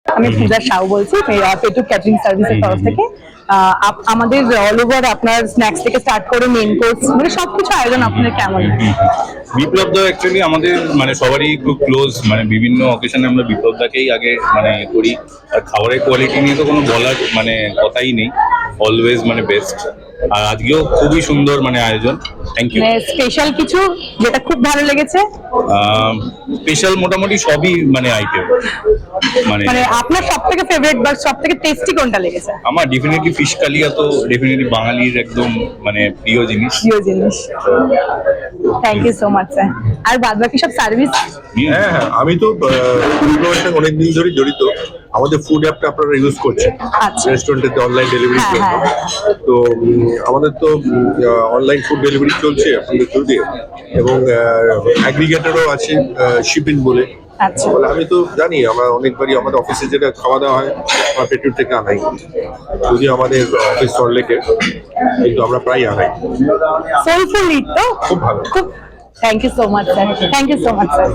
আমি পূজা সাউ বলছি পেটু ক্যাটারিং সার্ভিসের তরফ থেকে। আমাদের অল ওভার আপনার স্ন্যাক্স থেকে স্টার্ট করে মেইন কোর্স মানে সবকিছু আয়োজন আপনাদের কেমন? বিপ্লব দা অ্যাকচুয়ালি আমাদের মানে সবারই খুব ক্লোজ, মানে বিভিন্ন অকেশনে আমরা বিপ্লব দাকেই আগে মানে করি। আর খাবারের কোয়ালিটি নিয়ে তো কোনো বলার মানে কথাই নেই, অলওয়েজ মানে বেস্ট। আর আজকেও খুবই সুন্দর মানে আয়োজন। Thank you. স্পেশাল কিছু যেটা খুব ভালো লেগেছে? স্পেশাল মোটামুটি সবই মানে আইটেম মানে আপনার সব থেকে ফেভারিট বা সব থেকে টেস্টি কোনটা লেগেছে? আমার ডেফিনেটলি ফিশ কালিয়া তো ডেফিনেটলি বাঙালির একদম মানে প্রিয় জিনিস। Thank you so much sir. আর বাদ বাকি সব সার্ভিস? হ্যাঁ, আমি তো বিপ্লবের সঙ্গে অনেকদিন ধরে জড়িত। আমাদের ফুড অ্যাপটা আপনারা ইউজ করছেন রেস্টুরেন্টেতে অনলাইন ডেলিভারির জন্য। তো আমাদের তো অনলাইন ফুড ডেলিভারি চলছে আপনাদের থ্রু দিয়ে, এবং অ্যাগ্রিগেটরও আছে শিপিং বলে। বলে আমি তো জানি, আমরা অনেকবারই আমাদের অফিসে যেটা খাওয়া দাওয়া হয় আমরা পেট্রোল থেকে আনাই, যদি আমাদের অফিস সল্টলেকে, কিন্তু আমরা প্রায় আনাই। সোলফুল ইট তো খুব ভালো। Thank you so much sir. Thank you so much sir.